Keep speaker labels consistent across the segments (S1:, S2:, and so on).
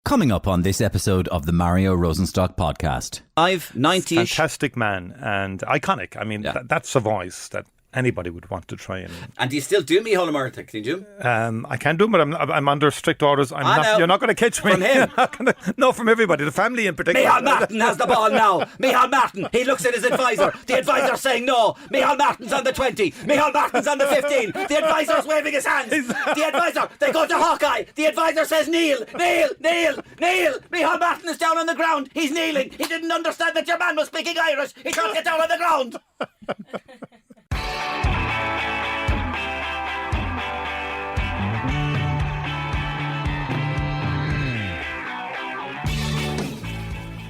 S1: Coming up on this episode of the Mario Rosenstock podcast.
S2: 90-ish.
S3: Fantastic man and iconic. I mean, that's a voice that anybody would want to try.
S2: And do you still do Micheál Martin? Can you do him?
S3: I can do him, but I'm under strict orders. You're not going to catch me.
S2: From him?
S3: No, from everybody, the family in particular.
S2: Micheál Martin has the ball now. Micheál Martin, he looks at his advisor. The advisor's saying no. Micheál Martin's on the 20. Micheál Martin's on the 15. The advisor's waving his hands. The advisor, they go to Hawkeye. The advisor says kneel. Micheál Martin is down on the ground. He's kneeling. He didn't understand that your man was speaking Irish. He can't get down on the ground.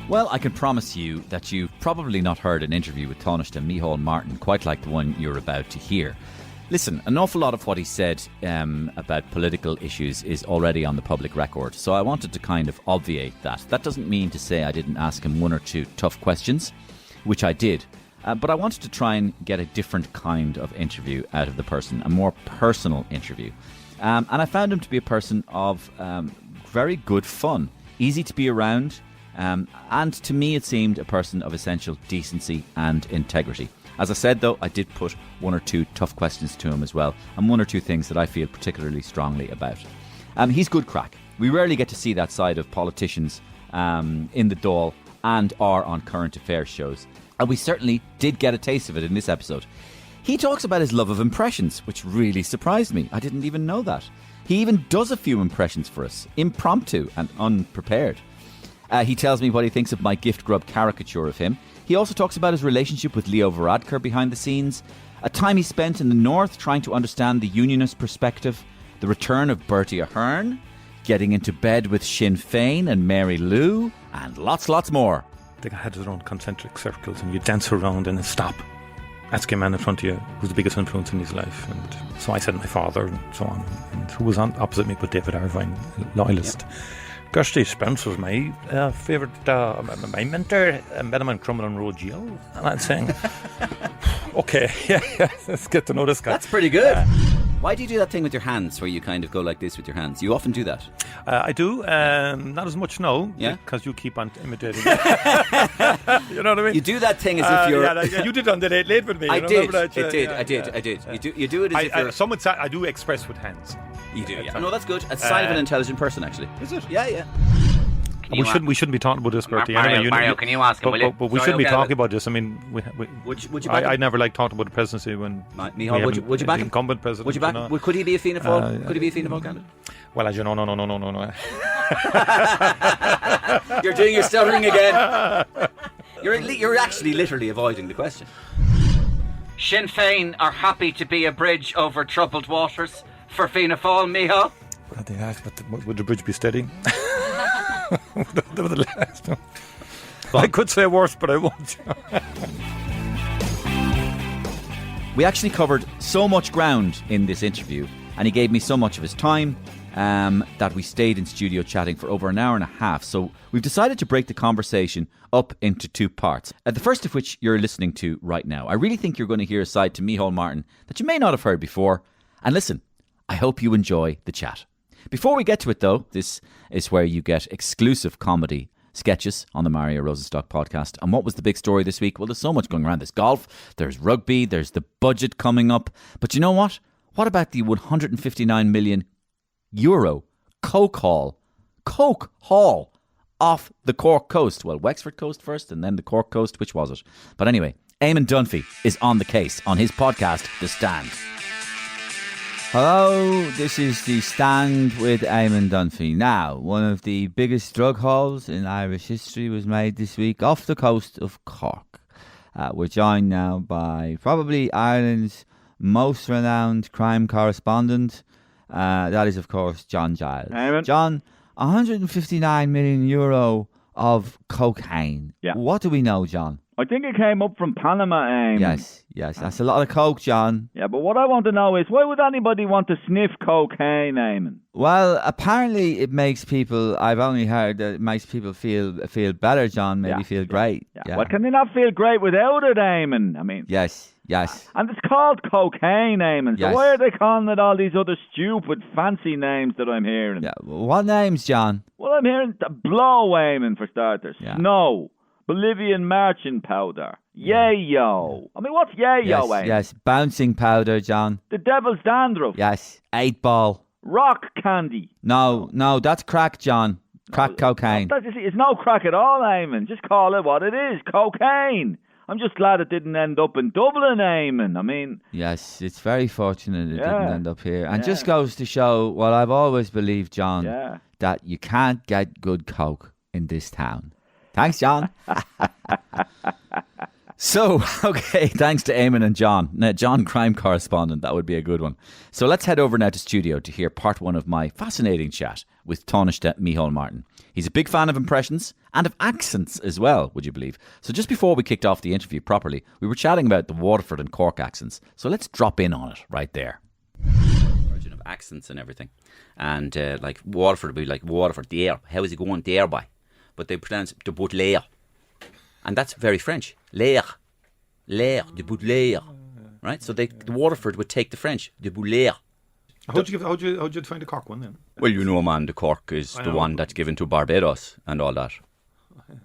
S1: Well, I can promise you that you've probably not heard an interview with Tánaiste Micheál Martin quite like the one you're about to hear. Listen, an awful lot of what he said about political issues is already on the public record, so I wanted to kind of obviate that. That doesn't mean to say I didn't ask him one or two tough questions, which I did, but I wanted to try and get a different kind of interview out of the person, a more personal interview. And I found him to be a person of very good fun, easy to be around, and to me it seemed a person of essential decency and integrity. As I said, though, I did put one or two tough questions to him as well, and one or two things that I feel particularly strongly about. He's good crack. We rarely get to see that side of politicians in the Dáil and or on current affairs shows, and we certainly did get a taste of it in this episode. He talks about his love of impressions, which really surprised me. I didn't even know that. He even does a few impressions for us, impromptu and unprepared. He tells me what he thinks of my Gift Grub caricature of him. He also talks about his relationship with Leo Varadkar behind the scenes, a time he spent in the north trying to understand the unionist perspective, the return of Bertie Ahern, getting into bed with Sinn Fein and Mary Lou, and lots more.
S3: They had their own concentric circles and you dance around and stop. Ask a man in front of you who's the biggest influence in his life. And so I said my father and so on. And who was on opposite me but David Irvine, loyalist. Yep. Kirsty Spence was my favourite, my mentor. I met him on Crumlin Road Jail. And I'm saying, okay, yeah, let's get to know this guy.
S2: That's pretty good. Why do you do that thing with your hands where you kind of go like this with your hands? You often do that.
S3: I do. Not as much now.
S2: Yeah.
S3: Because you keep on imitating me. You know what I mean?
S2: You do that thing as if you're...
S3: Yeah, you did on the late with me.
S2: I did.
S3: I
S2: did. You do it as if you're...
S3: Someone said I do express with hands.
S2: You do, yeah. No, that's good. It's a sign of an intelligent person, actually.
S3: Is it?
S2: Yeah.
S3: We shouldn't be talking about this, Bertie.
S4: Mario, can you ask him, will you?
S3: But we shouldn't be talking about this. I mean,
S2: would you back him?
S3: I never liked talking about the presidency when
S2: Micheál, would you back him?
S3: Incumbent president.
S2: Would you back him? Could he be a Fianna Fáil? Could he be a Fianna Fáil candidate?
S3: Well, as you know, no.
S2: You're doing your stuttering again. You're actually literally avoiding the question.
S4: Sinn Fein are happy to be a bridge over troubled waters for Fianna Fáil, Micheál.
S3: They asked, but would the bridge be steady? The last one. I could say worse, but I won't.
S1: We actually covered so much ground in this interview, and he gave me so much of his time that we stayed in studio chatting for over an hour and a half. So we've decided to break the conversation up into two parts. The first of which you're listening to right now. I really think you're going to hear a side to Micheál Martin that you may not have heard before. And listen, I hope you enjoy the chat. Before we get to it, though, this is where you get exclusive comedy sketches on the Mario Rosenstock podcast. And what was the big story this week? Well, there's so much going around. There's golf, there's rugby, there's the budget coming up. But you know what? What about the €159 million Coke haul off the Cork coast? Well, Wexford coast first and then the Cork coast. Which was it? But anyway, Eamon Dunphy is on the case on his podcast, The Stand. Hello, this is The Stand with Eamon Dunphy. Now, one of the biggest drug hauls in Irish history was made this week off the coast of Cork. We're joined now by probably Ireland's most renowned crime correspondent. That is, of course, John Giles.
S5: Eamon.
S1: John, €159 million of cocaine.
S5: Yeah.
S1: What do we know, John?
S5: I think it came up from Panama, Eamon.
S1: Yes, that's a lot of coke, John.
S5: Yeah, but what I want to know is, why would anybody want to sniff cocaine, Eamon?
S1: Well, apparently it makes people, I've only heard that it makes people feel better, John, maybe feel great.
S5: Yeah. Well, can they not feel great without it, Eamon? I mean...
S1: Yes, Yes.
S5: And it's called cocaine, Eamon. So
S1: Yes.
S5: why are they calling it all these other stupid, fancy names that I'm hearing?
S1: Yeah. What names, John?
S5: Well, I'm hearing blow, Eamon, for starters.
S1: Yeah.
S5: Snow. Bolivian marching powder. Yayo. I mean, what's yayo,
S1: Yes,
S5: Eamon?
S1: yes. Bouncing powder, John.
S5: The devil's dandruff.
S1: Yes. 8-ball.
S5: Rock candy.
S1: No, that's crack, John. Crack cocaine.
S5: It's no crack at all, Eamon. Just call it what it is. Cocaine. I'm just glad it didn't end up in Dublin, Eamon. I mean...
S1: Yes, it's very fortunate it didn't end up here. And
S5: Yeah.
S1: just goes to show what I've always believed, John,
S5: Yeah.
S1: that you can't get good coke in this town. Thanks, John. So, okay, thanks to Eamon and John. Now, John, crime correspondent, that would be a good one. So let's head over now to studio to hear part one of my fascinating chat with Tánaiste Micheál Martin. He's a big fan of impressions and of accents as well, would you believe? So just before we kicked off the interview properly, we were chatting about the Waterford and Cork accents. So let's drop in on it right there. Origin of accents and everything. And like Waterford would be like Waterford, there. How is it going there by? But they pronounce de Baudelaire. And that's very French. L'air, de Baudelaire. Right? So the Waterford would take the French, de Baudelaire.
S3: How'd you define the Cork one then?
S1: Well, you know, man, the Cork is the one that's given to Barbados and all that.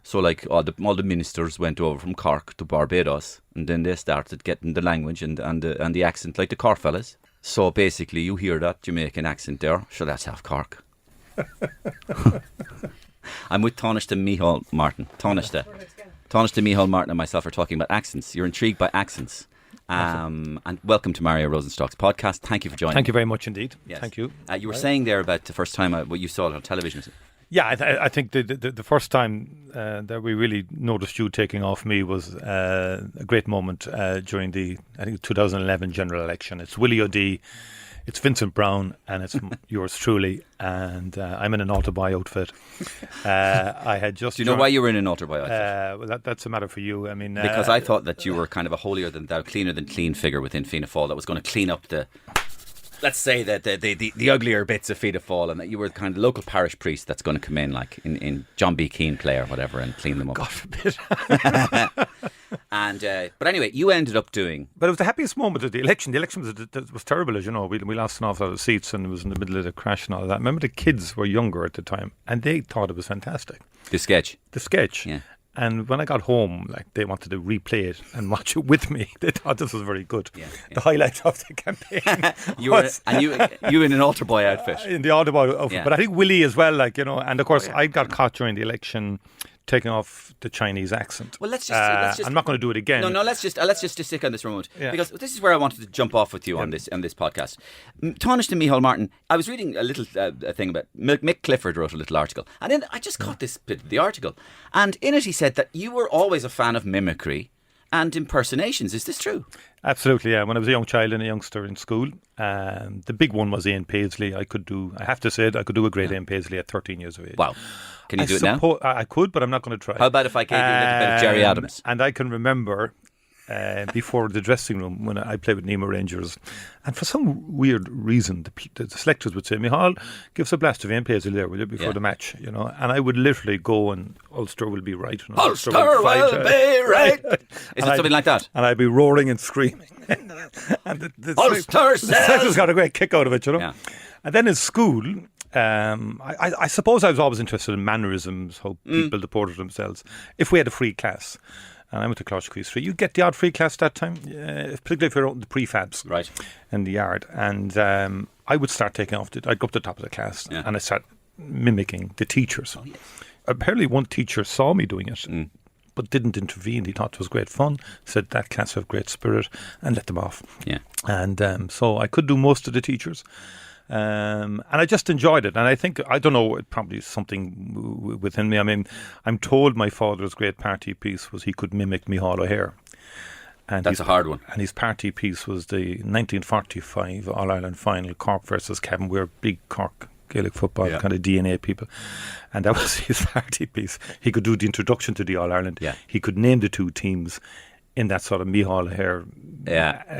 S1: So, like, all the ministers went over from Cork to Barbados, and then they started getting the language and the accent like the Cork fellas. So basically, you hear that Jamaican accent there. Sure, that's half Cork. I'm with Tánaiste Micheál Martin. Tánaiste Micheál Martin and myself are talking about accents. You're intrigued by accents. And welcome to Mario Rosenstock's podcast. Thank you for joining.
S3: Thank you very much indeed.
S1: Yes.
S3: Thank you.
S1: You were saying there about the first time what you saw it on television.
S3: Yeah, I think the first time that we really noticed you taking off me was a great moment during the 2011 general election. It's Willie O'D, it's Vincent Brown, and it's yours truly. And I'm in an altar boy outfit. I had just.
S1: Do you know why you were in an altar boy outfit?
S3: Well, that's a matter for you. I mean,
S1: because I thought that you were kind of a holier than thou, cleaner than clean figure within Fianna Fáil that was going to clean up the. Let's say that the uglier bits of Fianna Fáil, and that you were the kind of local parish priest that's going to come in, like in John B. Keane play or whatever, and clean them up.
S3: God forbid.
S1: And but anyway, you ended up doing.
S3: But it was the happiest moment of the election. The election was terrible, as you know. We lost an awful lot of seats, and it was in the middle of the crash and all of that. I remember the kids were younger at the time, and they thought it was fantastic.
S1: The sketch.
S3: Yeah. And when I got home, like, they wanted to replay it and watch it with me. They thought this was very good. Yeah. The highlight of the campaign.
S1: you in an altar boy outfit.
S3: In the altar boy outfit.
S1: Yeah.
S3: But I think Willie as well, like, you know. And of course, I got caught during the election taking off the Chinese accent.
S1: Well, let's just.
S3: I'm not going to do it again.
S1: No. Let's just stick on this remote, because this is where I wanted to jump off with you on this podcast. Tánaiste Micheál Martin. I was reading a little thing about Mick Clifford wrote a little article, and then I just caught this bit of the article, and in it he said that you were always a fan of mimicry and impersonations. Is this true?
S3: Absolutely, yeah. When I was a young child and a youngster in school, the big one was Ian Paisley. I could do a great Ian Paisley at 13 years of age.
S1: Wow. Can you do it now?
S3: I could, but I'm not going to try.
S1: How about if I gave you a little bit of Jerry Adams?
S3: And I can remember before the dressing room when I played with Nemo Rangers, and for some weird reason the selectors would say, Micheál, give us a blast of Ian Paisley there, will you, before the match, you know? And I would literally go and Ulster will be right. You know,
S1: Ulster will be right. Is it something like that?
S3: And I'd be roaring and screaming. And the selectors got a great kick out of it, you know? Yeah. And then in school, I suppose I was always interested in mannerisms, how people deported themselves. If we had a free class, and I went to Closh Street, you get the odd free class that time, particularly if you're out in the prefabs in the yard. And I would start taking off. I'd go up to the top of the class and I'd start mimicking the teachers. Oh, yes. Apparently one teacher saw me doing it, but didn't intervene. He thought it was great fun, said that class have great spirit, and let them off. Yeah. And so I could do most of the teachers. And I just enjoyed it. And I think, I don't know, it probably is something within me. I mean, I'm told my father's great party piece was he could mimic Micheál O'Hare. And
S1: that's a hard one.
S3: And his party piece was the 1945 All-Ireland final, Cork versus Cavan. We're big Cork Gaelic football kind of DNA people. And that was his party piece. He could do the introduction to the All-Ireland. Yeah. He could name the two teams in that sort of Micheál O'Hare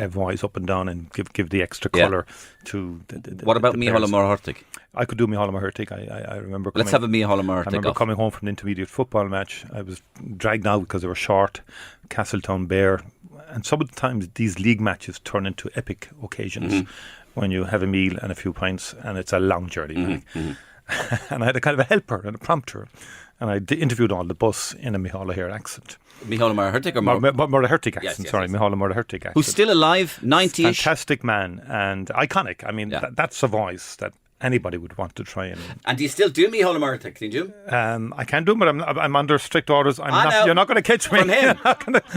S3: voice up and down, and give the extra colour to the
S1: What about Micheál Martin?
S3: I could do Micheál Martin. I remember.
S1: Let's have a Micheál Martin.
S3: I remember coming home from an intermediate football match. I was dragged out because they were short. Castletown Bear, And sometimes these league matches turn into epic occasions when you have a meal and a few pints and it's a long journey back. And I had a kind of a helper and a prompter. And I interviewed on the bus in a Micheál here accent.
S2: Micheál Martin or
S3: Murderhertig accent,
S2: Yes,
S3: sorry,
S2: yes.
S3: Micheál Murderhertig accent.
S2: Who's still alive, 90-ish.
S3: Fantastic man and iconic. I mean, that's a voice that anybody would want to try and...
S2: And do you still do Micheál Martin? Can you do him?
S3: I can do, but I'm under strict orders.
S2: no.
S3: You're not going to catch me.
S2: From him?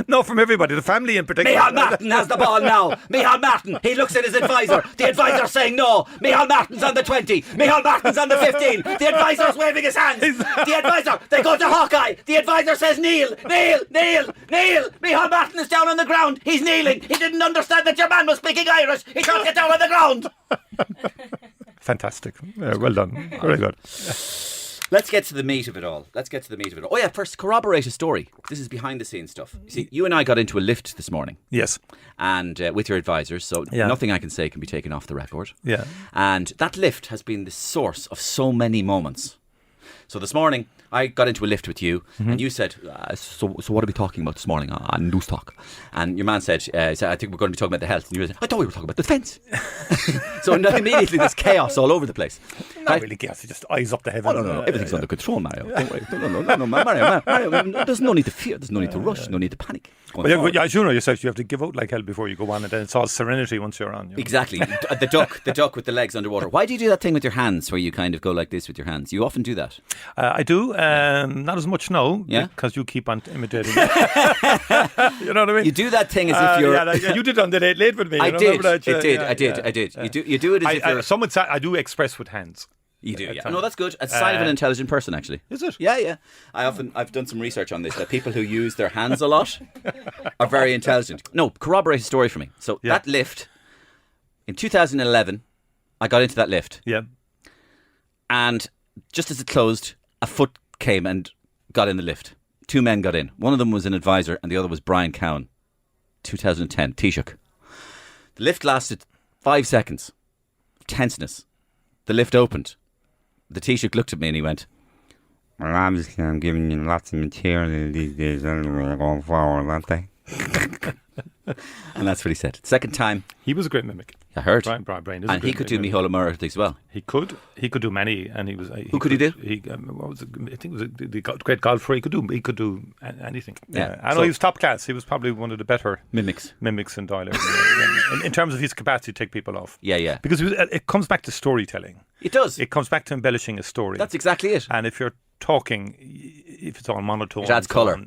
S3: No, from everybody, the family in particular.
S2: Micheál Martin has the ball now. Micheál Martin, he looks at his advisor. The advisor's saying no. Micheál Martin's on the 20. Micheál Martin's on the 15. The advisor's waving his hands. The advisor, they go to Hawkeye. The advisor says kneel. Micheál Martin is down on the ground. He's kneeling. He didn't understand that your man was speaking Irish. He can't get down on the ground.
S3: Fantastic. Well done. Very good.
S2: Let's get to the meat of it all. Oh yeah, first corroborate a story. This is behind the scenes stuff. You see, you and I got into a lift this morning.
S3: Yes.
S2: And with your advisors, so nothing I can say can be taken off the record.
S3: Yeah.
S2: And that lift has been the source of so many moments. So this morning, I got into a lift with you, and you said, so what are we talking about this morning on News Talk? And your man said, I think we're going to be talking about the health. And you said, I thought we were talking about the defence. So immediately there's chaos all over the place.
S3: Not really chaos, just eyes up the heavens.
S2: No. Everything's under control, Mario. Don't worry. No, Mario, there's no need to fear. There's no need to rush. No need to panic.
S3: But as you know yourself, you have to give out like hell before you go on, and then it's all serenity once you're on. You know?
S2: Exactly. The duck with the legs underwater. Why do you do that thing with your hands where you kind of go like this with your hands? You often do that.
S3: I do. Not as much now, because you keep on imitating me. You know what I mean?
S2: You do that thing as if you're...
S3: you did on the late with me.
S2: I
S3: did.
S2: I did. You do it as if you're...
S3: Some would say I do express with hands.
S2: You do, yeah. No, that's good. It's a sign of an intelligent person, actually.
S3: Is it?
S2: Yeah. I've done some research on this, that people who use their hands a lot are very intelligent. No, corroborate a story for me. So that lift, in 2011, I got into that lift.
S3: Yeah.
S2: And just as it closed, a foot came and got in the lift. Two men got in. One of them was an advisor and the other was Brian Cowan. 2010, Taoiseach. The lift lasted 5 seconds. Tenseness. The lift opened. The Taoiseach looked at me and he went,
S6: well, obviously I'm giving you lots of material these days anyway, going forward, aren't they?
S2: And that's what he said. Second time.
S3: He was a great mimic.
S2: I heard.
S3: Brian is
S2: and he could do Micheál Martin as well.
S3: He could do many, and he was.
S2: Who could he do?
S3: What was it? I think it was the great golfer. He could do anything.
S2: Yeah.
S3: I know he was top class. He was probably one of the better
S2: mimics
S3: in Dail. in terms of his capacity to take people off.
S2: Yeah.
S3: Because it comes back to storytelling.
S2: It does.
S3: It comes back to embellishing a story.
S2: That's exactly it.
S3: And if you're talking, if it's all monotone,
S2: it adds colour.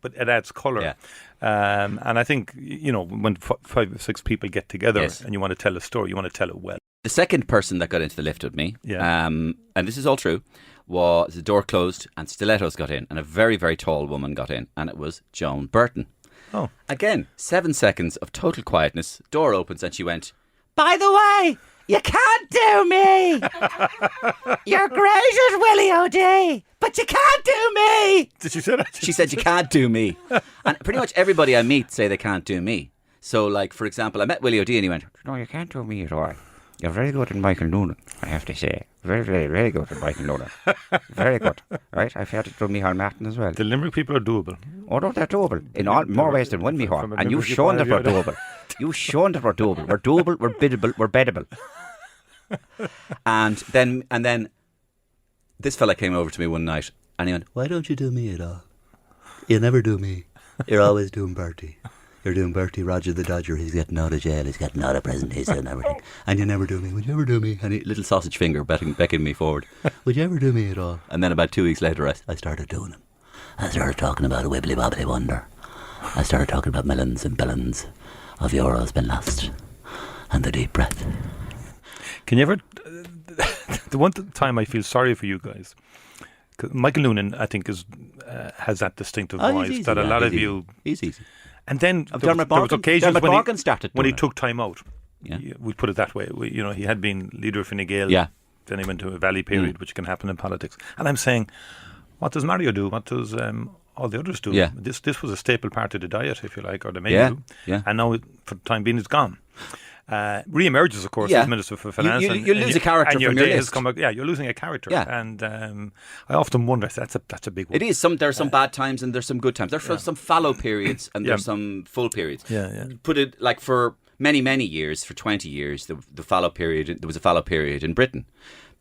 S3: But it adds colour.
S2: Yeah.
S3: And I think, when 5 or 6 people get together and you want to tell a story, you want to tell it well.
S2: The second person that got into the lift with me, and this is all true, was the door closed and stilettos got in, and a very, very tall woman got in, and it was Joan Burton.
S3: Oh.
S2: Again, 7 seconds of total quietness, door opens and she went, by the way, you can't do me. You're great at Willie O'D, but you can't do me.
S3: Did she say that?
S2: She said you can't do me. And pretty much everybody I meet say they can't do me. So, like, for example, I met Willie O'D and he went,
S6: no, you can't do me at all. You're very good at Michael Noonan, I have to say. Very, very, very good at Michael Noonan. Very good. Right? I've had to do Micheál Martin as well.
S3: The Limerick people are doable.
S6: Oh, no, they're doable. In all more ways than one, Micheál. And you've shown that we're doable. You've shown that we're doable. We're doable, we're biddable, we're beddable. And then this fella came over to me one night and he went, why don't you do me at all? You never do me. You're always doing Bertie. You're doing Bertie, Roger the Dodger. He's getting out of jail. He's getting out of prison. He's doing everything. And you never do me. Would you ever do me? And he, little sausage finger beckoning me forward. Would you ever do me at all? And then about 2 weeks later, I started doing him. I started talking about a wibbly wobbly wonder. I started talking about millions and billions of euros been lost. And the deep breath.
S3: Can you ever... the one time I feel sorry for you guys... Michael Noonan, I think, has that distinctive voice
S2: easy,
S3: that a lot of you...
S2: He's easy.
S3: And then there was occasions when he took time out.
S2: Yeah.
S3: We put it that way. He had been leader of Fine Gael.
S2: Yeah.
S3: Then he went to a valley period, which can happen in politics. And I'm saying, what does Mario do? What does all the others do?
S2: Yeah.
S3: This was a staple part of the diet, if you like, or the menu.
S2: Yeah.
S3: And now, for the time being, it's gone. Re-emerges, of course,
S2: Yeah.
S3: as Minister for Finance.
S2: You lose a character
S3: and your
S2: from your
S3: day has
S2: list.
S3: come. You're losing a character.
S2: Yeah.
S3: And I often wonder, that's a big one.
S2: It is. There are some bad times and there's some good times. There's some fallow periods and there's some full periods.
S3: Yeah.
S2: Put it like for many years, for 20 years, the fallow period. There was a fallow period in Britain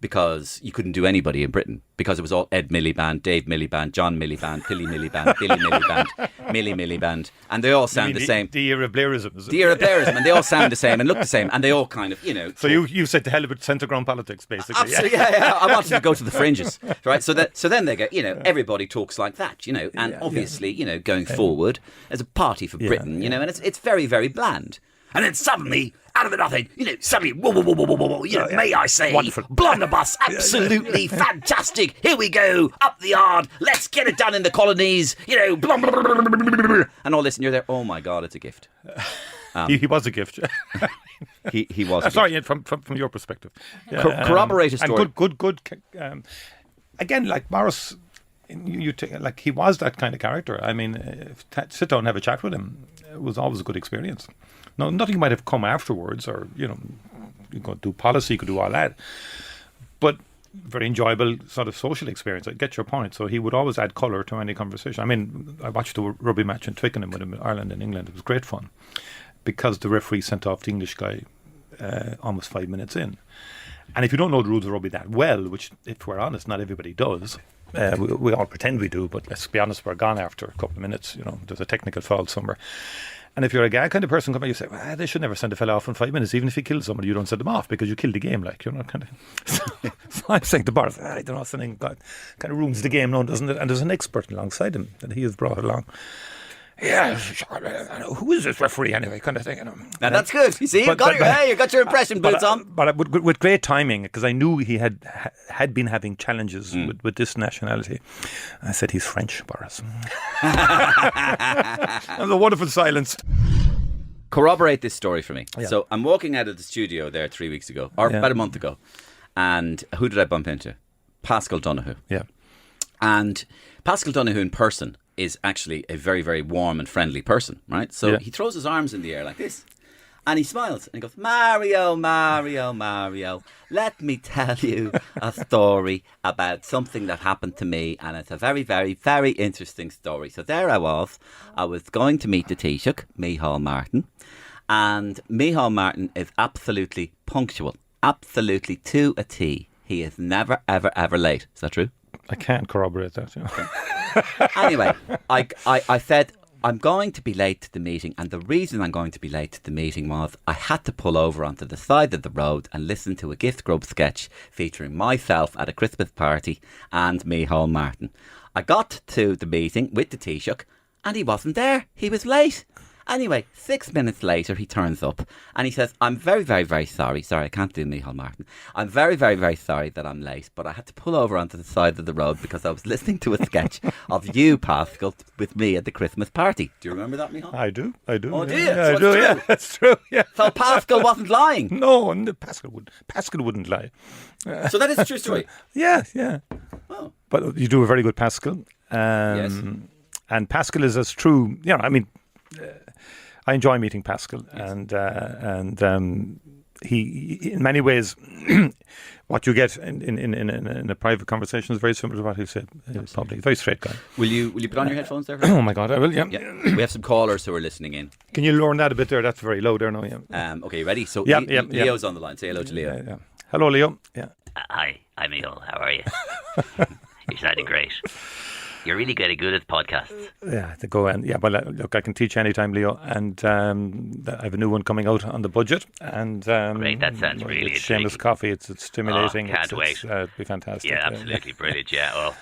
S2: because you couldn't do anybody in Britain because it was all Ed Miliband, Dave Miliband, John Miliband, Billy Miliband, Billy Miliband, Millie Miliband, and they all sound the same.
S3: The era of Blairism, is it?
S2: The era of Blairism, and they all sound the same and look the same, and they all kind of,
S3: So you said to hell with centre ground politics, basically.
S2: Absolutely, yeah. I wanted to go to the fringes, right? So then they get, everybody talks like that, and obviously, going forward as a party for Britain, and it's very, very bland. And then suddenly, out of the nothing, suddenly, whoa, may I say,
S3: Wonderful.
S2: blunderbuss, absolutely fantastic. Here we go, up the yard, let's get it done in the colonies, and all this, and you're there, oh my God, it's a gift.
S3: He was a gift.
S2: He was.
S3: Sorry, from your perspective. Yeah,
S2: corroborate a story.
S3: And good. Again, like Morris, you take, like he was that kind of character. I mean, sit down and have a chat with him. It was always a good experience. No, nothing might have come afterwards, or you could do policy, you could do all that, but very enjoyable sort of social experience. I get your point. So he would always add colour to any conversation. I mean, I watched the rugby match in Twickenham with him in Ireland and England. It was great fun because the referee sent off the English guy almost 5 minutes in. And if you don't know the rules of rugby that well, which, if we're honest, not everybody does, we all pretend we do, but let's be honest, we're gone after a couple of minutes. There's a technical foul somewhere. And if you're a guy kind of person, you say, well, they should never send a fella off in 5 minutes. Even if he kills somebody, you don't send them off because you killed the game. Kind of. So I'm saying to Boris, I don't know, something kind of ruins the game now, doesn't it? And there's an expert alongside him that he has brought along. Yeah, who is this referee anyway? Kind of thing.
S2: Now that's good. You see, you got your impression boots on.
S3: But with great timing, because I knew he had been having challenges with this nationality. I said, he's French, Boris. That was a wonderful silence.
S2: Corroborate this story for me.
S3: Yeah.
S2: So I'm walking out of the studio there 3 weeks ago, or about a month ago, and who did I bump into? Pascal Donoghue.
S3: Yeah.
S2: And Pascal Donoghue in person is actually a very, very warm and friendly person, right? So he throws his arms in the air like this and he smiles and he goes, Mario, let me tell you a story about something that happened to me, and it's a very, very, very interesting story. So there I was going to meet the Taoiseach, Micheál Martin, and Micheál Martin is absolutely punctual, absolutely to a T. He is never, ever, ever late. Is that true?
S3: I can't corroborate that.
S2: Anyway, I said, I'm going to be late to the meeting, and the reason I'm going to be late to the meeting was I had to pull over onto the side of the road and listen to a Gift Grub sketch featuring myself at a Christmas party and Micheál Martin. I got to the meeting with the Taoiseach and he wasn't there. He was late. Anyway, 6 minutes later, he turns up and he says, I'm very, very, very sorry. Sorry, I can't do Micheál Martin. I'm very, very, very sorry that I'm late, but I had to pull over onto the side of the road because I was listening to a sketch of you, Pascal, with me at the Christmas party. Do you remember that, Micheál?
S3: I do.
S2: Oh, do you?
S3: Yeah,
S2: So
S3: I do. Yeah, that's true. Yeah.
S2: So Pascal wasn't lying.
S3: No, and Pascal wouldn't lie.
S2: So that is a true story.
S3: Yeah.
S2: Oh.
S3: But you do a very good Pascal.
S2: Yes.
S3: And Pascal is as true. I enjoy meeting Pascal, and he, in many ways, what you get in a private conversation is very similar to what he said in public. Very straight guy.
S2: Will you put on your headphones there?
S3: Oh my God, I will. Yeah.
S2: We have some callers who are listening in.
S3: Can you lower that a bit there? That's very low there now. Yeah.
S2: Okay, ready? So
S3: Yeah.
S2: Leo's on the line. Say hello to Leo.
S3: Yeah. Hello, Leo. Yeah.
S7: Hi, I'm Micheál. How are you? You're sounding great. You're really getting good at podcasts.
S3: Yeah, to go and look, I can teach anytime, Leo, and I have a new one coming out on the budget, and
S7: Great, that sounds really
S3: it's shameless coffee. It's stimulating.
S7: Oh, can't wait.
S3: It'd be fantastic.
S7: Yeah, absolutely brilliant. Yeah, well,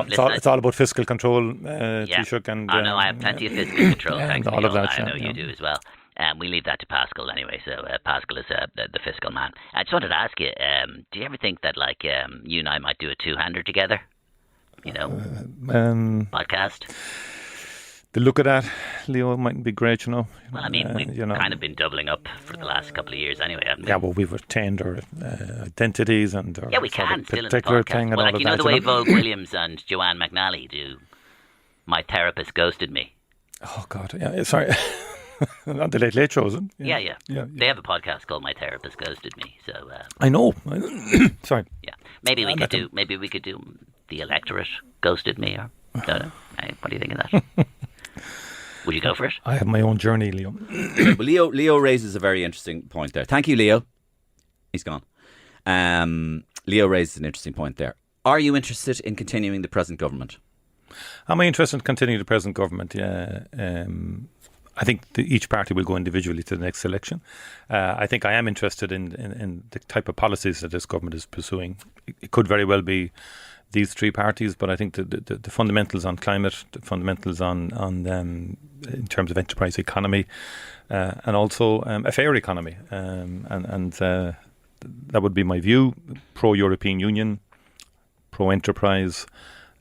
S3: it's all about fiscal control, Taoiseach, and
S7: I know I have plenty of fiscal control. Thanks,
S3: and all of
S7: Micheál.
S3: that.
S7: I know you do as well. We leave that to Pascal anyway. So Pascal is the fiscal man. I just wanted to ask you: do you ever think that you and I might do a two-hander together? Podcast.
S3: The look of that, Leo, mightn't be great,
S7: Well, I mean, we've kind of been doubling up for the last couple of years anyway, haven't we?
S3: Yeah, well, we've retained our identities and our
S7: we can still in the
S3: particular
S7: podcast.
S3: thing and
S7: Well,
S3: all of
S7: you know
S3: that.
S7: the way Vogue Williams and Joanne McNally do. My therapist ghosted me.
S3: Oh God, yeah. Sorry. On the Late Late Show, isn't it?
S7: Yeah.
S3: Yeah.
S7: They have a podcast called My Therapist Ghosted Me. So
S3: I know. Sorry.
S7: yeah, maybe we could do The Electorate Ghosted Me, or don't know. Hey, what do you think of that? Would you go for it?
S3: I have my own journey, Leo.
S1: Well, Leo raises a very interesting point there. Thank you, Leo. He's gone. Leo raises an interesting point there. Are you interested in continuing the present government?
S3: Am I interested in continuing the present government? Yeah. I think each party will go individually to the next election. I think I am interested in the type of policies that this government is pursuing. It could very well be these three parties, but I think the fundamentals on climate, the fundamentals on in terms of enterprise economy, and also a fair economy, and that would be my view: pro-European Union, pro-enterprise,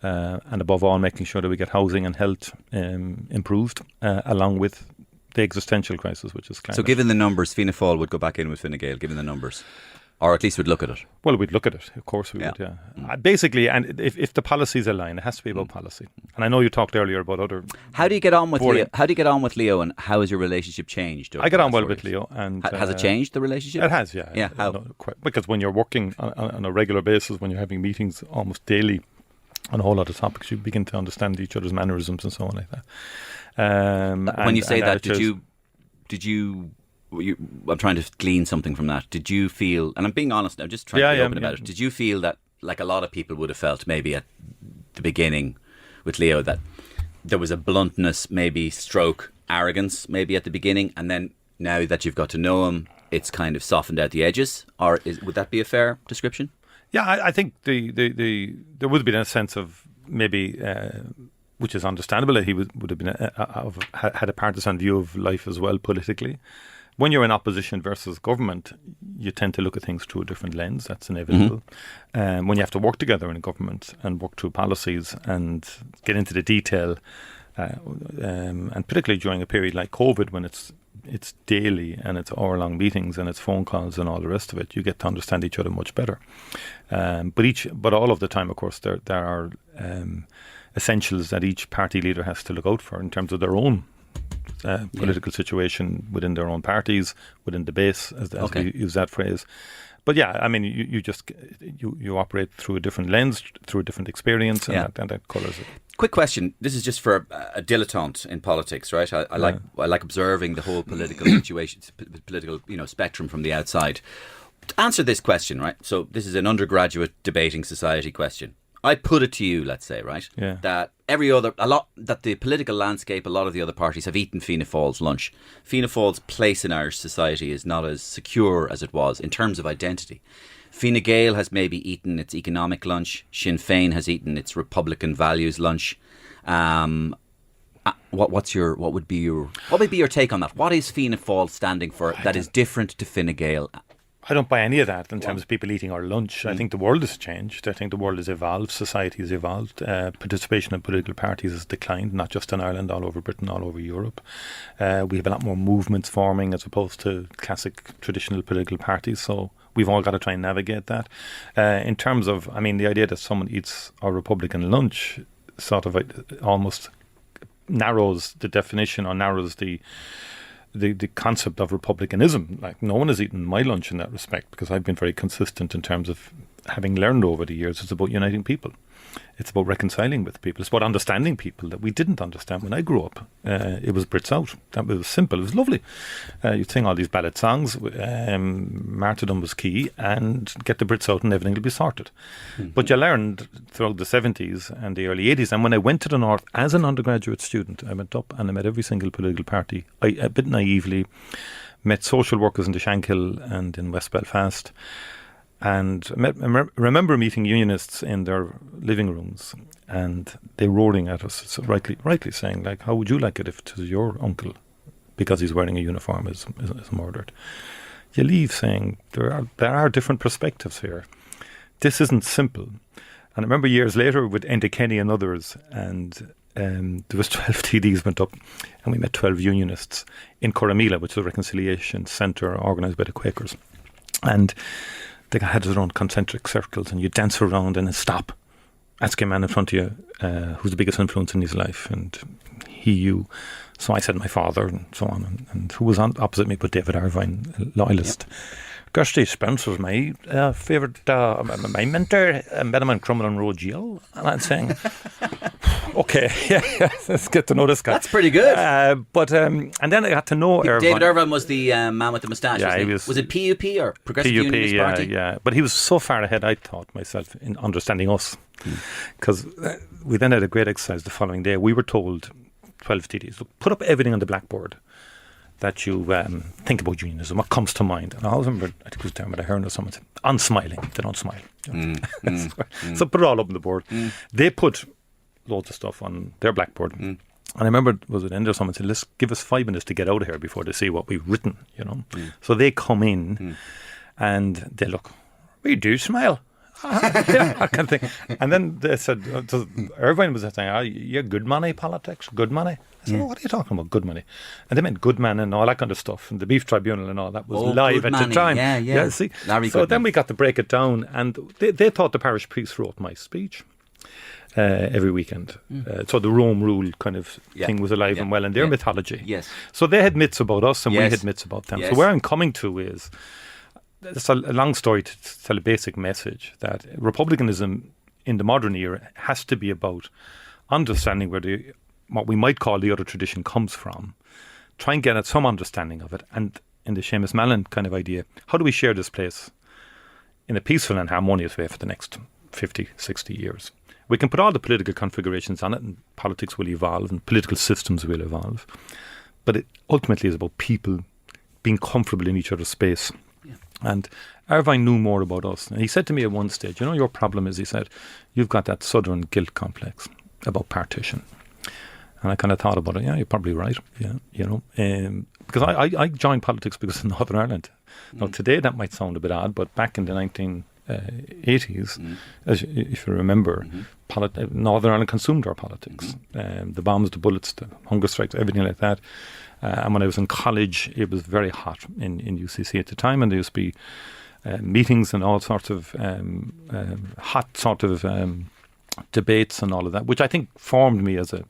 S3: and above all, making sure that we get housing and health improved, along with the existential crisis, which is climate.
S1: So, given the numbers, Fianna Fáil would go back in with Fine Gael, given the numbers. Or at least would look at it.
S3: Well, we'd look at it. Of course we would, yeah. Basically, and if the policies align, it has to be about policy. And I know you talked earlier about other...
S1: How do you get on with Leo? How do you get on with Leo, and how has your relationship changed?
S3: I get on well with Leo. And
S1: has it changed, the relationship?
S3: It has, yeah.
S1: Yeah, how?
S3: Because when you're working on a regular basis, when you're having meetings almost daily on a whole lot of topics, you begin to understand each other's mannerisms and so on like that.
S1: When you say that, did you I'm trying to glean something from that. Did you feel, and I'm being honest now, just trying to be open about it, did you feel that, like a lot of people would have felt maybe at the beginning with Leo, that there was a bluntness, maybe stroke arrogance maybe at the beginning, and then now that you've got to know him, it's kind of softened out the edges? Or would that be a fair description?
S3: Yeah, I think there would be a sense of maybe... which is understandable, that he would have been had a partisan view of life as well politically. When you're in opposition versus government, you tend to look at things through a different lens. That's inevitable. When you have to work together in a government and work through policies and get into the detail, and particularly during a period like COVID, when it's daily and it's hour-long meetings and it's phone calls and all the rest of it, you get to understand each other much better. But all of the time, of course, there are essentials that each party leader has to look out for in terms of their own political situation within their own parties, within the base, as we use that phrase. But yeah, I mean, you operate through a different lens, through a different experience, and that colours it.
S1: Quick question. This is just for a dilettante in politics, right? I like observing the whole political situation, political spectrum from the outside. To answer this question, right? So this is an undergraduate debating society question. I put it to you, let's say, right?
S3: Yeah.
S1: That that the political landscape, a lot of the other parties have eaten Fianna Fáil's lunch. Fianna Fáil's place in Irish society is not as secure as it was in terms of identity. Fine Gael has maybe eaten its economic lunch. Sinn Fein has eaten its Republican values lunch. What would be your take on that? What is Fianna Fáil standing for that is different to Fine Gael?
S3: I don't buy any of that in terms of people eating our lunch. I think the world has changed. I think the world has evolved. Society has evolved. Participation in political parties has declined, not just in Ireland, all over Britain, all over Europe. We have a lot more movements forming as opposed to classic traditional political parties. So we've all got to try and navigate that. In terms of, I mean, the idea that someone eats our Republican lunch sort of almost narrows the definition, or narrows the concept of republicanism. Like, no one has eaten my lunch in that respect, because I've been very consistent in terms of having learned over the years. It's about uniting people. It's about reconciling with people. It's about understanding people that we didn't understand when I grew up. It was Brits out. That was simple. It was lovely. You'd sing all these ballad songs. Martyrdom was key, and get the Brits out and everything will be sorted. But you learned throughout the 70s and the early 80s. And when I went to the North as an undergraduate student, I went up and I met every single political party. I, a bit naively, met social workers in the Shankill and in West Belfast. And I remember meeting unionists in their living rooms, and they roaring at us, so rightly saying, like, how would you like it if it was your uncle, because he's wearing a uniform, is murdered? You leave saying there are different perspectives here. This isn't simple. And I remember years later with Enda Kenny and others, and there was 12 TDs went up, and we met 12 unionists in Corramila, which is a reconciliation centre organised by the Quakers. And they had their own concentric circles, and you dance around and then stop. Ask a man in front of you who's the biggest influence in his life, and he, you. So I said my father and so on. And who was on opposite me but David Irvine, loyalist. Kirsty Spencer's my favourite, my mentor. I met him in Crumlin Road Jail. And I'm saying, okay, let's get to know this guy.
S2: That's pretty good.
S3: And then I got to know Irvine.
S2: David Irvine was the man with the moustache.
S3: Yeah, he
S2: was it PUP or Progressive Unionist Party?
S3: Yeah. But he was so far ahead, I thought myself, in understanding us. Because we then had a great exercise the following day. We were told, 12 TDs, look, put up everything on the blackboard that you think about unionism, what comes to mind. And I always remember, I think it was Dermot Ahern or someone said, unsmiling, they don't smile. So put it all up on the board. They put loads of stuff on their blackboard. And I remember, was it Ender, someone said, let's give us 5 minutes to get out of here before they see what we've written, So they come in and they look, we do smile. I can think. And then they said, Irvine was saying, you're good money politics, good money. I said, what are you talking about, good money? And they meant good man and all that kind of stuff. And the Beef Tribunal and all that was live at the time.
S2: Yeah.
S3: See?
S2: Larry
S3: so
S2: Goodman.
S3: then we got to break it down. And they thought the parish priest wrote my speech every weekend. So the Rome rule kind of thing was alive and well in their mythology.
S2: Yes.
S3: So they had myths about us and we had myths about them.
S2: Yes.
S3: So where I'm coming to is, it's a long story to tell a basic message that republicanism in the modern era has to be about understanding where what we might call the other tradition comes from, try and get at some understanding of it, and in the Seamus Mallon kind of idea, how do we share this place in a peaceful and harmonious way for the next 50, 60 years? We can put all the political configurations on it and politics will evolve and political systems will evolve, but it ultimately is about people being comfortable in each other's space. And Irvine knew more about us. And he said to me at one stage, your problem is, he said, you've got that southern guilt complex about partition. And I kind of thought about it. Yeah, you're probably right. Yeah, because I joined politics because of Northern Ireland. Now, today that might sound a bit odd, but back in the 1980s, if you remember, Northern Ireland consumed our politics. The bombs, the bullets, the hunger strikes, everything like that. And when I was in college, it was very hot in UCC at the time, and there used to be meetings and all sorts of hot sort of debates and all of that, which I think formed me as a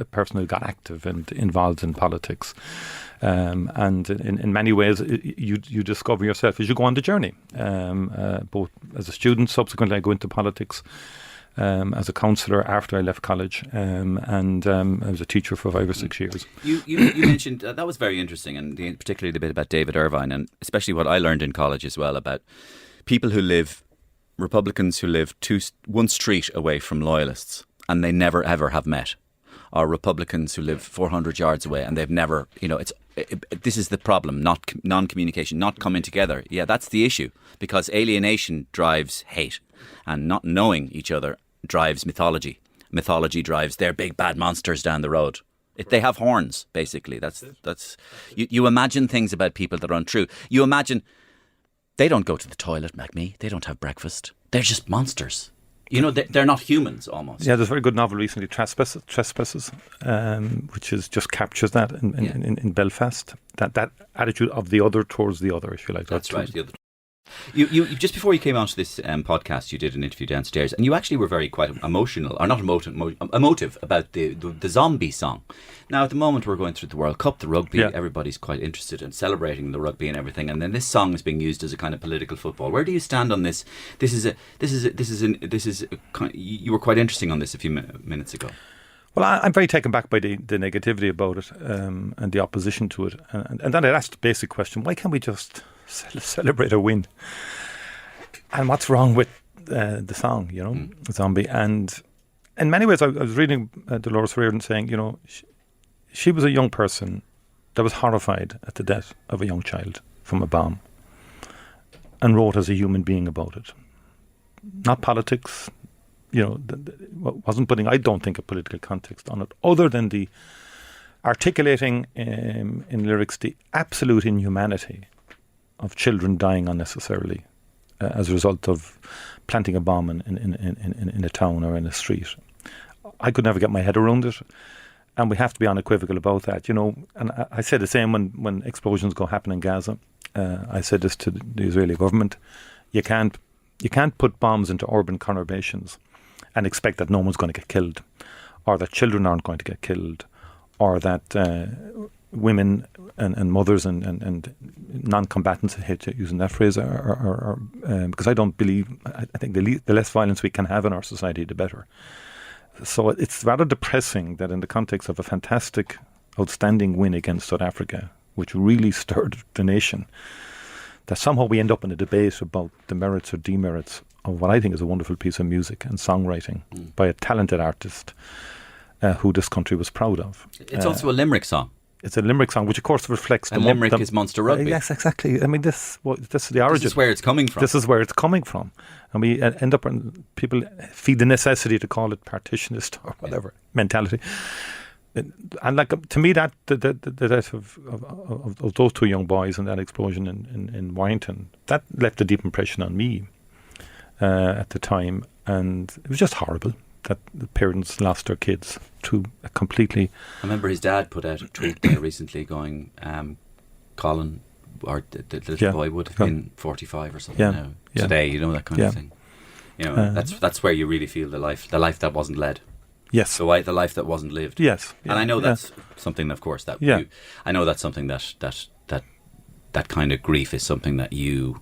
S3: person who got active and involved in politics. And in many ways, you discover yourself as you go on the journey. Both as a student, subsequently I go into politics. As a counsellor after I left college, and I was a teacher for 5 or 6 years.
S2: You mentioned that was very interesting, and particularly the bit about David Irvine, and especially what I learned in college as well about people who live, Republicans who live one street away from loyalists, and they never ever have met, or Republicans who live 400 yards away and they've never, this is the problem, not non-communication, not coming together. Yeah, that's the issue, because alienation drives hate, and not knowing each other drives mythology. Mythology drives their big bad monsters down the road. They have horns, basically. That's you imagine things about people that are untrue. You imagine they don't go to the toilet like me. They don't have breakfast. They're just monsters. They're not humans almost.
S3: Yeah, there's a very good novel recently, Trespasses, which just captures that in Belfast. That attitude of the other towards the other, if you like.
S2: That's right. The other. You just before you came onto this podcast, you did an interview downstairs, and you actually were quite emotional, or not emotive about the zombie song. Now, at the moment, we're going through the World Cup, the rugby. Yeah. Everybody's quite interested in celebrating the rugby and everything, and then this song is being used as a kind of political football. Where do you stand on this? You were quite interesting on this a few minutes ago.
S3: Well, I'm very taken back by the negativity about it and the opposition to it, and then I asked the basic question: why can't we just celebrate a win? And what's wrong with the song, Zombie? And in many ways, I was reading Dolores O'Riordan saying, she was a young person that was horrified at the death of a young child from a bomb, and wrote as a human being about it, not politics. Wasn't putting, I don't think, a political context on it, other than the articulating in lyrics the absolute inhumanity of children dying unnecessarily as a result of planting a bomb in a town or in a street. I could never get my head around it, and we have to be unequivocal about that. And I say the same when explosions go happen in Gaza. I said this to the Israeli government: you can't put bombs into urban conurbations and expect that no one's going to get killed, or that children aren't going to get killed, or that women and mothers and non-combatants, I hate using that phrase, are because I don't believe, I think the less violence we can have in our society, the better. So it's rather depressing that in the context of a fantastic, outstanding win against South Africa, which really stirred the nation, that somehow we end up in a debate about the merits or demerits of what I think is a wonderful piece of music and songwriting by a talented artist who this country was proud of.
S2: It's also a Limerick song.
S3: It's a Limerick song, which of course reflects
S2: and Limerick is Munster rugby.
S3: Yes, exactly. I mean, this is the origin.
S2: This is where it's coming from.
S3: This is where it's coming from. And we end up, people feed the necessity to call it partitionist or whatever mentality. And like, to me, that the death of those two young boys and that explosion in Warrington, that left a deep impression on me at the time. And it was just horrible that the parents lost their kids to a completely...
S2: I remember his dad put out a tweet there recently going, Colin, or the little boy would have been 45 or something now. Today, you know, that kind of thing. You know, that's where you really feel the life that wasn't led.
S3: Yes.
S2: The life that wasn't lived.
S3: Yes.
S2: And I know that's something, of course, that you... I know that's something that kind of grief is something that you...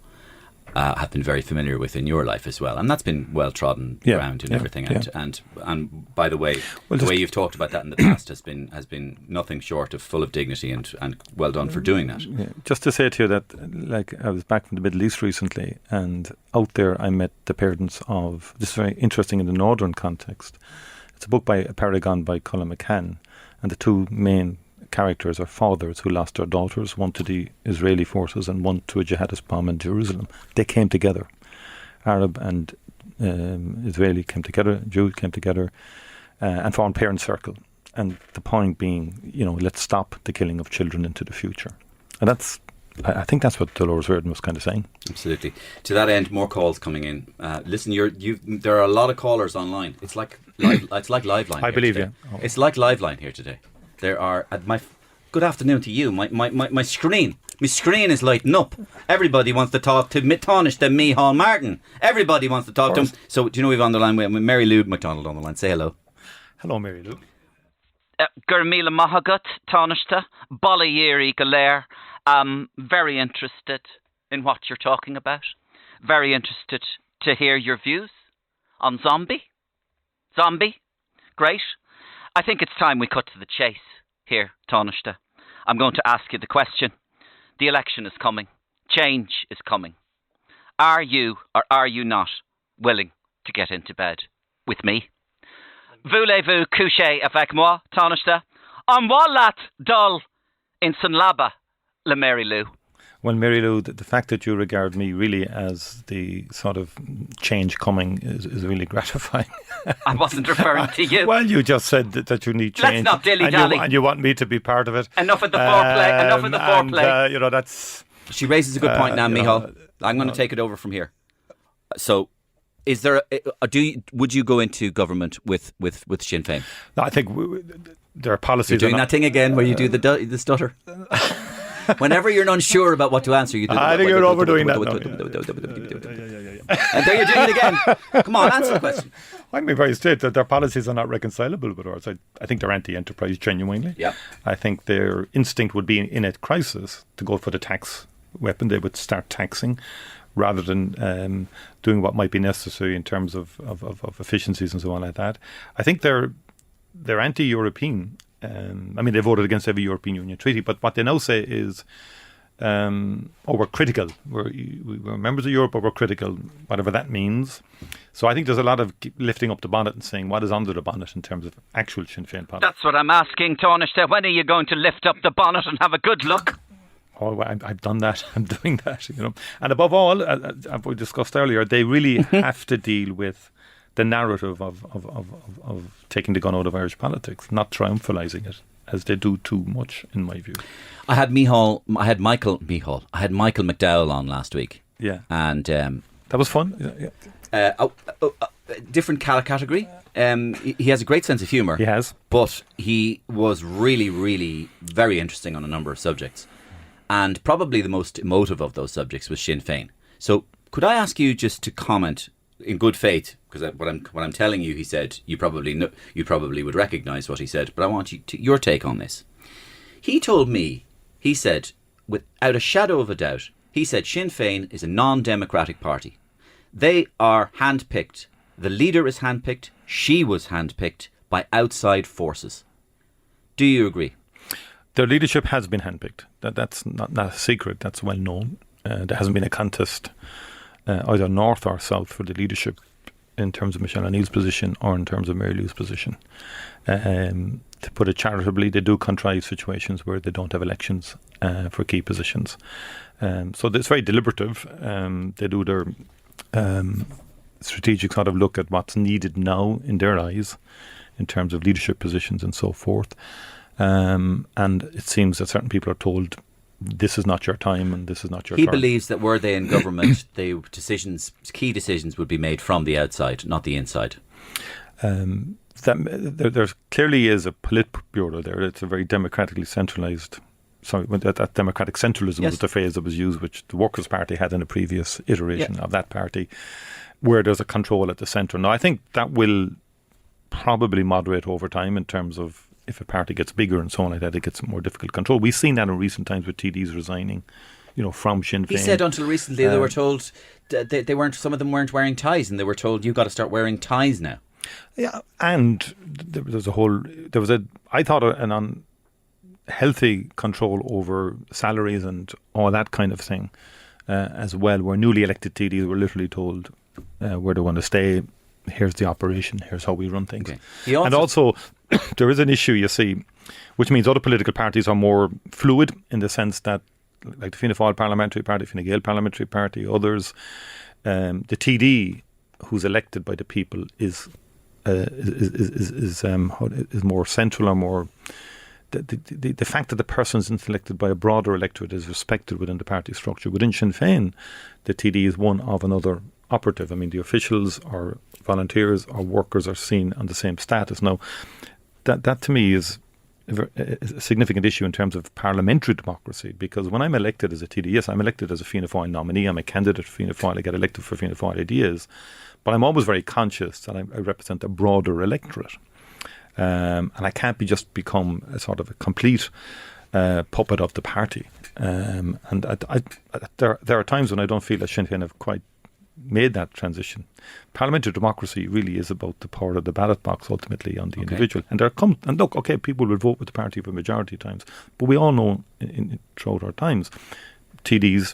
S2: have been very familiar with in your life as well, and that's been well trodden ground and everything. And by the way, the way you've talked about that in the past has been nothing short of full of dignity and well done for doing that.
S3: Yeah. Just to say to you that, like, I was back from the Middle East recently, and out there I met the parents of, this is very interesting in the northern context. It's a book by a Paragon by Colin McCann, and the two main characters are fathers who lost their daughters, one to the Israeli forces and one to a jihadist bomb in Jerusalem. They came together. Arab and Israeli came together, Jew came together, and formed parent circle. And the point being, you know, let's stop the killing of children into the future. And that's, I think that's what Dolores O'Riordan was kind of saying.
S2: Absolutely. To that end, more calls coming in. Listen, there are a lot of callers online. It's like Liveline.
S3: I believe
S2: you.
S3: Oh.
S2: It's like Liveline here today. There are good afternoon to you. My screen is lighting up. Everybody wants to talk to Tánaiste Micheál Martin. Everybody wants to talk to him. So do you know we've on the line with Mary Lou McDonald on the line? Say hello.
S3: Hello, Mary Lou.
S4: Gurmila Mahagut, Tánaiste, Ballyeri Galer. Very interested in what you're talking about. Very interested to hear your views on Zombie. Great. I think it's time we cut to the chase here, Tánaiste. I'm going to ask you the question. The election is coming. Change is coming. Are you or are you not willing to get into bed with me? Voulez-vous coucher avec moi, Tánaiste? En wallat dul in Sunlaba, le Mary Lou.
S3: Well, Mary Lou, the fact that you regard me really as the sort of change coming is really gratifying.
S4: I wasn't referring to you.
S3: Well, you just said that you need change.
S4: Let's not dilly-dally.
S3: And you want me to be part of it.
S4: Enough of the foreplay.
S3: You know, that's...
S2: She raises a good point now, Micheál. I'm going to take it over from here. So, is there... would you go into government with Sinn Fein?
S3: No, I think there are policies...
S2: You're doing that thing again where you do the stutter. Whenever you're unsure about what to answer, you do.
S3: I think you're overdoing that.
S2: And there you're doing it again. Come on, answer the question.
S3: I'm being very straight that their policies are not reconcilable with ours. I think they're anti-enterprise genuinely.
S2: Yeah.
S3: I think their instinct would be in a crisis to go for the tax weapon. They would start taxing rather than doing what might be necessary in terms of efficiencies and so on like that. I think they're anti-European. I mean, they voted against every European Union treaty, but what they now say is, we're critical. We're members of Europe, but we're critical, whatever that means. So I think there's a lot of lifting up the bonnet and saying what is under the bonnet in terms of actual Sinn Féin policy.
S4: That's what I'm asking, Tánaiste. When are you going to lift up the bonnet and have a good look?
S3: Oh, I've done that. I'm doing that, you know. And above all, as we discussed earlier, they really have to deal with the narrative of taking the gun out of Irish politics, not triumphalising it, as they do too much, in my view.
S2: I had Micheál McDowell on last week.
S3: Yeah.
S2: And
S3: that was fun.
S2: Different category. He has a great sense of humour.
S3: He has.
S2: But he was really, really very interesting on a number of subjects. And probably the most emotive of those subjects was Sinn Féin. So could I ask you just to comment in good faith, because what I'm telling you, he said, you probably would recognise what he said, but I want your take on this. He told me, he said, without a shadow of a doubt, he said Sinn Fein is a non-democratic party. They are handpicked. The leader is handpicked. She was handpicked by outside forces. Do you agree?
S3: Their leadership has been handpicked. That's not a secret. That's well known. There hasn't been a contest either north or south for the leadership in terms of Michelle O'Neill's position or in terms of Mary Lou's position. To put it charitably, they do contrive situations where they don't have elections for key positions. So it's very deliberative. They do their strategic sort of look at what's needed now in their eyes in terms of leadership positions and so forth. And it seems that certain people are told this is not your time and this is not your turn.
S2: He believes that were they in government, key decisions would be made from the outside, not the inside.
S3: There clearly is a Politburo there. It's a very democratically centralised. Sorry, that democratic centralism was the phrase that was used, which the Workers' Party had in a previous iteration of that party, where there's a control at the centre. Now, I think that will probably moderate over time in terms of if a party gets bigger and so on like that, it gets more difficult control. We've seen that in recent times with TDs resigning, from Sinn Fein.
S2: He said until recently they were told they weren't. Some of them weren't wearing ties, and they were told you've got to start wearing ties now.
S3: Yeah, and there was I thought an unhealthy control over salaries and all that kind of thing as well, where newly elected TDs were literally told where they want to stay. Here's the operation. Here's how we run things. Okay. And also, there is an issue, you see, which means other political parties are more fluid in the sense that, like the Fianna Fáil Parliamentary Party, Fine Gael Parliamentary Party, others, the TD who's elected by the people is more central or more. The fact that the person is elected by a broader electorate is respected within the party structure. Within Sinn Féin, the TD is one of another operative. I mean, the officials or volunteers or workers are seen on the same status. Now, that to me is a significant issue in terms of parliamentary democracy, because when I'm elected as a TD, yes, I'm elected as a Fianna Fáil nominee, I'm a candidate for Fianna Fáil, I get elected for Fianna Fáil ideas, but I'm always very conscious that I represent a broader electorate. And I can't become a sort of a complete puppet of the party. And there are times when I don't feel that Sinn Féin have quite made that transition. Parliamentary democracy really is about the power of the ballot box ultimately on the individual. And look, people will vote with the party for majority times, but we all know throughout our times, TDs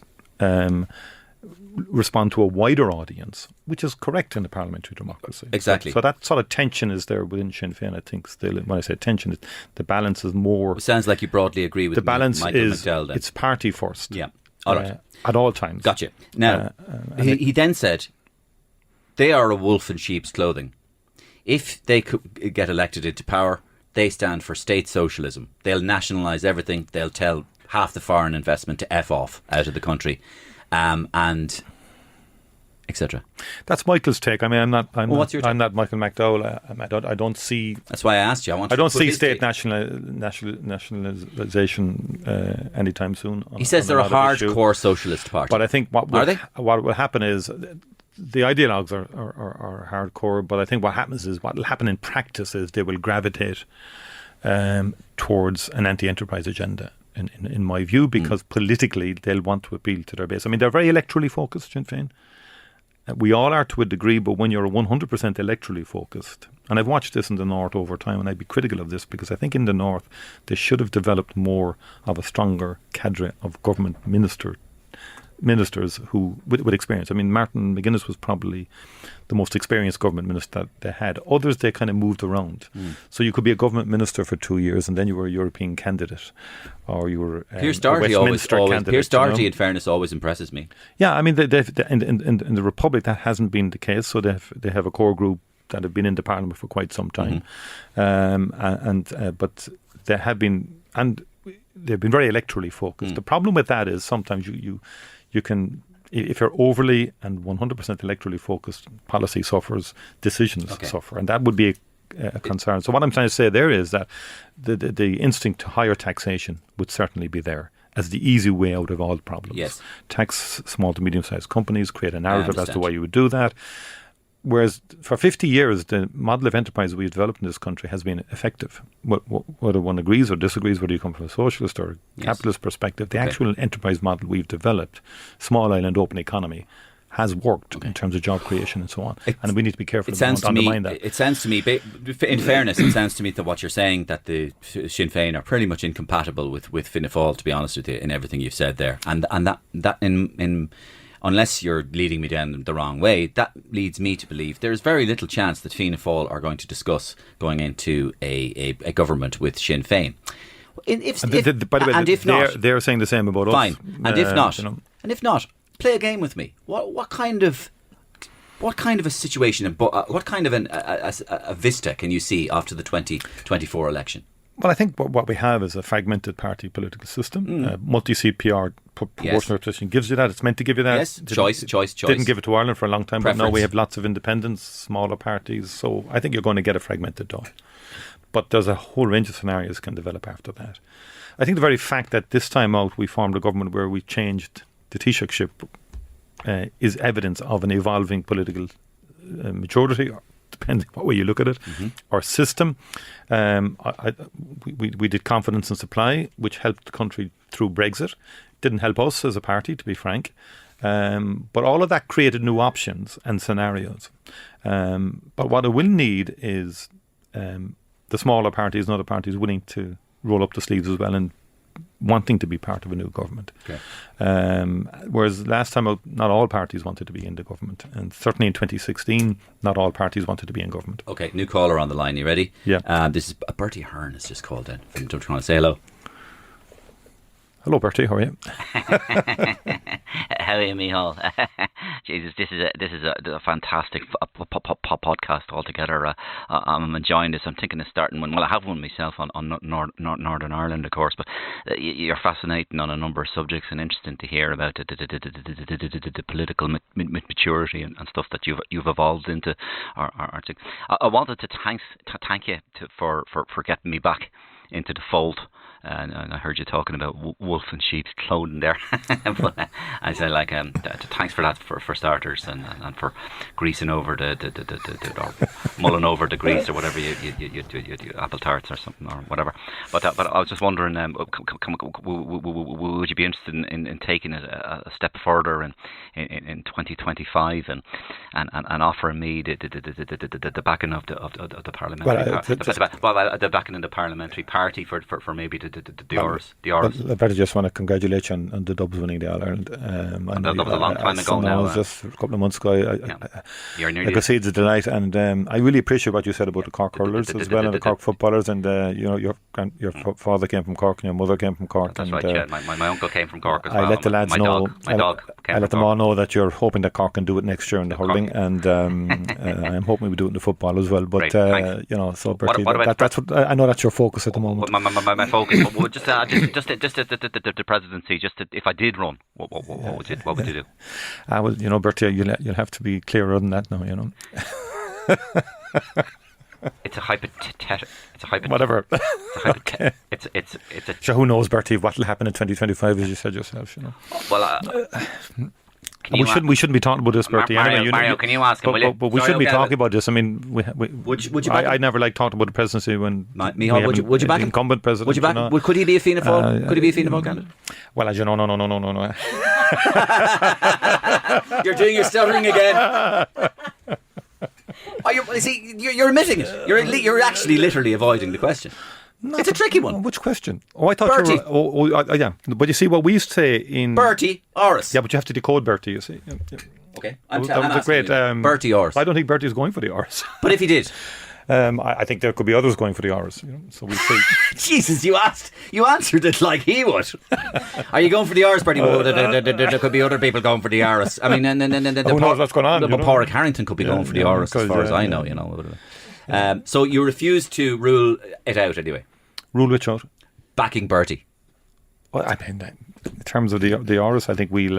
S3: respond to a wider audience, which is correct in a parliamentary democracy.
S2: Exactly.
S3: So that sort of tension is there within Sinn Féin, I think, still. When I say tension, the balance is more...
S2: It sounds like you broadly agree with
S3: the balance
S2: Michael
S3: is
S2: McDowell then.
S3: It's party first.
S2: Yeah. All right.
S3: At all times.
S2: Gotcha. Now, he then said, they are a wolf in sheep's clothing. If they could get elected into power, they stand for state socialism. They'll nationalise everything. They'll tell half the foreign investment to F off out of the country. And etc.
S3: That's Michael's take. I mean, I'm not
S2: what's your take?
S3: I'm not Michael McDowell. I don't see.
S2: That's why I asked you.
S3: I don't see state nationalisation anytime soon.
S2: He says they're a hardcore socialist party.
S3: But I think what will happen is the ideologues are hardcore. But I think what will happen in practice is they will gravitate towards an anti-enterprise agenda. In my view, because politically they'll want to appeal to their base. I mean, they're very electorally focused, Sinn Féin. We all are to a degree, but when you're 100% electorally focused, and I've watched this in the North over time, and I'd be critical of this because I think in the North they should have developed more of a stronger cadre of government ministers who with experience. I mean, Martin McGuinness was probably the most experienced government minister that they had. Others, they kind of moved around. So you could be a government minister for 2 years and then you were a European candidate, or you were
S2: Pierce Doherty always Pierce Doherty, in fairness, always impresses me.
S3: Yeah, I mean, in the Republic that hasn't been the case. So they have a core group that have been in the Parliament for quite some time, but they have been, and they've been very electorally focused. The problem with that is sometimes you can, if you're overly and 100% electorally focused, policy suffers, decisions suffer, and that would be a concern. So what I'm trying to say there is that the instinct to higher taxation would certainly be there as the easy way out of all problems.
S2: Yes.
S3: Tax small to medium-sized companies, create a narrative as to why you would do that. Whereas for 50 years, the model of enterprise we've developed in this country has been effective. Whether one agrees or disagrees, whether you come from a socialist or capitalist perspective, the actual enterprise model we've developed, small island open economy, has worked in terms of job creation and so on. And we need to be careful to undermine that.
S2: It sounds to me, in fairness, it sounds to me that what you're saying, that the Sinn Fein are pretty much incompatible with Fianna Fáil, to be honest with you, in everything you've said there. And that in unless you're leading me down the wrong way, that leads me to believe there's very little chance that Fianna Fáil are going to discuss going into a government with Sinn Fein.
S3: By the way, they're saying the same about us.
S2: Fine. And if not, play a game with me. What kind of a situation and what kind of a vista can you see after the 2024 election?
S3: Well, I think what we have is a fragmented party political system. Multi-CPR proportional representation gives you that. It's meant to give you that.
S2: Yes, choice.
S3: Didn't give it to Ireland for a long time,
S2: Preference.
S3: but now we have lots of independents, smaller parties. So I think you're going to get a fragmented Dáil. But there's a whole range of scenarios can develop after that. I think the very fact that this time out we formed a government where we changed the Taoiseachship is evidence of an evolving political maturity, depending what way you look at it, or system. We did confidence and supply, which helped the country through Brexit. Didn't help us as a party, to be frank. But all of that created new options and scenarios. But what it will need is the smaller parties and other parties willing to roll up the sleeves as well and wanting to be part of a new government.
S2: Okay.
S3: Whereas last time out, not all parties wanted to be in the government. And certainly in 2016, not all parties wanted to be in government.
S2: Okay, new caller on the line. You ready?
S3: Yeah.
S2: This is Bertie Hearn has just called in. Don't you want to say hello?
S3: Hello, Bertie. How are you?
S7: How are you, Micheál? Jesus, this is a fantastic podcast altogether. I'm enjoying this. I'm thinking of starting one. Well, I have one myself on Northern Ireland, of course, but you're fascinating on a number of subjects and interesting to hear about the political maturity and stuff that you've evolved into. I wanted to thank you for getting me back into the fold. And I heard you talking about wolf and sheep's clothing there. But I say, like, thanks for that for starters, and for greasing over or mulling over the grease or whatever you apple tarts or something or whatever. But I was just wondering, would you be interested in taking it a step further in 2025 and offering me the backing of the parliamentary the backing of the parliamentary party for maybe the Rs.
S3: I better just want to congratulate you on the Dubs winning the All-Ireland.
S7: That was a long time ago now.
S3: It was just a couple of months ago. I could see it's a delight, and I really appreciate what you said about the Cork hurlers as well, and the Cork footballers, and your father came from Cork and your mother came from Cork.
S7: That's right, yeah. My uncle came from Cork as well.
S3: I let the lads know. I let them all know that you're hoping that Cork can do it next year in the hurling, and I'm hoping we do it in the football as well. But so Bertie, that's what I know. That's your focus at the moment.
S7: My focus. But just the presidency. If I did run, what would you do?
S3: Well, Bertie, you'll have to be clearer than that now.
S7: It's a hypothetical.
S3: Whatever.
S7: Okay. It's a.
S3: So who knows, Bertie, what will happen in 2025, as you said yourself.
S7: Well.
S3: We shouldn't be talking about this, Bertie.
S7: Mario, can you ask him?
S3: But we shouldn't be talking about this. I mean,
S2: would you back
S3: I never like talking about the presidency when
S2: Micheál, would you back
S3: the incumbent president?
S2: Would you back? Could he be a Fianna Fáil? Could he be a Fianna Fáil candidate?
S3: Well, as you know, no.
S2: You're doing your stuttering again. You're admitting it. You're actually literally avoiding the question. It's a tricky one.
S3: Which question? Oh, I thought
S2: Bertie.
S3: you were... yeah. But you see, what we used to say in...
S2: Bertie Orris.
S3: Yeah, but you have to decode Bertie, you see. Yeah.
S2: Okay.
S3: That was a great...
S2: Bertie Orris.
S3: I don't think Bertie's going for the Orris.
S2: But if he did...
S3: I think there could be others going for the Orris. So we'll see.
S2: Jesus, you answered it like he would. Are you going for the Orris, Bertie? There could be other people going for the Orris. I mean,
S3: who knows what's going on?
S2: Pádraig Harrington could be going for the Orris, as far as I know. So you refuse to rule it out anyway.
S3: Rule which out?
S2: Backing Bertie.
S3: Well, I mean, in terms of the Orris, I think we'll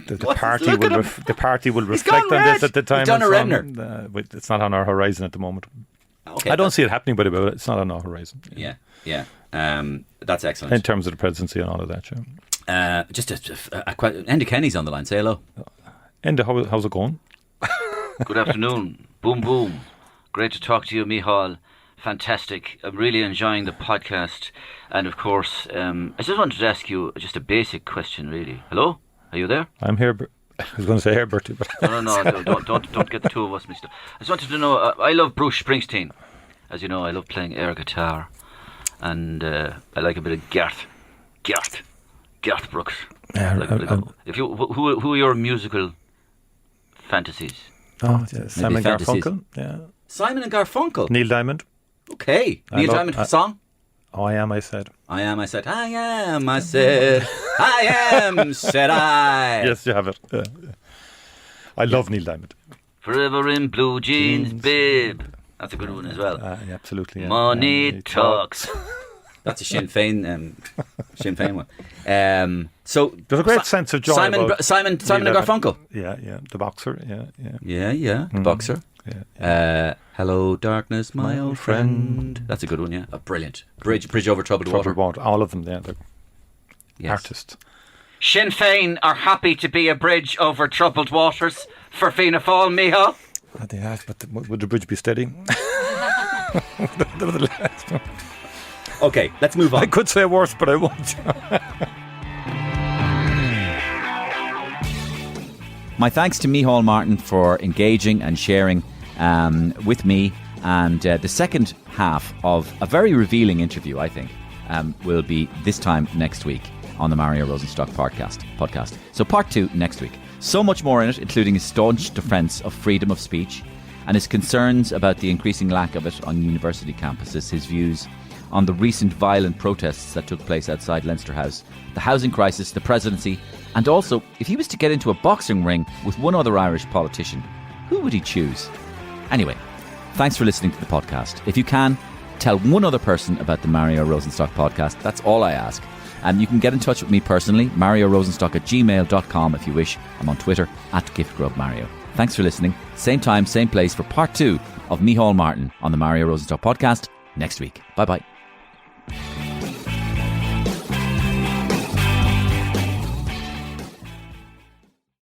S3: the party will reflect on this at the time. It's not on our horizon at the moment.
S2: Okay,
S3: I don't see it happening, but it's not on our horizon.
S2: Yeah. That's excellent.
S3: In terms of the presidency and all of that,
S2: Enda Kenny's on the line. Say hello.
S3: Enda, how's it going?
S7: Good afternoon. Boom, boom. Great to talk to you, Micheál. Fantastic. I'm really enjoying the podcast. And of course, I just wanted to ask you just a basic question, really. Hello? Are you there?
S3: I'm here. I was going to say here, Bertie, but
S7: No. Don't get the two of us mixed up. I just wanted to know. I love Bruce Springsteen. As you know, I love playing air guitar, and I like a bit of Garth Brooks. Who are your musical fantasies?
S3: Oh, yeah, Simon
S6: fantasies.
S3: Garfunkel. Yeah,
S6: Simon and Garfunkel.
S3: Neil Diamond.
S6: Okay. Neil Diamond song?
S3: Oh, I am, I said.
S6: I am, I said. I am, I said. I am, said I.
S3: Yes, you have it. Yeah. I love Neil Diamond.
S7: Forever in blue jeans, babe. That's a good one as well.
S3: Yeah, absolutely. Yeah.
S7: Money talks.
S6: That's a Sinn Fein one. So
S3: there's a great sense of joy.
S6: Simon and Garfunkel.
S3: Yeah. The boxer. Yeah.
S6: The boxer.
S3: Yeah.
S6: Hello, darkness, my old friend. That's a good one. Yeah, brilliant. Bridge over troubled water.
S3: All of them. Yeah, they're artists.
S7: Sinn Fein are happy to be a bridge over troubled waters for Fianna Fáil, Micheál.
S3: They have, but would the bridge be steady?
S6: Okay, let's move on.
S3: I could say worse, but I won't.
S1: My thanks to Micheál Martin for engaging and sharing with me. And the second half of a very revealing interview, I think, will be this time next week on the Mario Rosenstock podcast. So part 2 next week. So much more in it, including his staunch defence of freedom of speech and his concerns about the increasing lack of it on university campuses, his views on the recent violent protests that took place outside Leinster House, the housing crisis, the presidency, and also, if he was to get into a boxing ring with one other Irish politician, who would he choose? Anyway, thanks for listening to the podcast. If you can, tell one other person about the Mario Rosenstock podcast. That's all I ask. And you can get in touch with me personally, mariorosenstock@gmail.com if you wish. I'm on Twitter, @Gift Grub Mario. Thanks for listening. Same time, same place for part 2 of Micheál Martin on the Mario Rosenstock podcast next week. Bye-bye.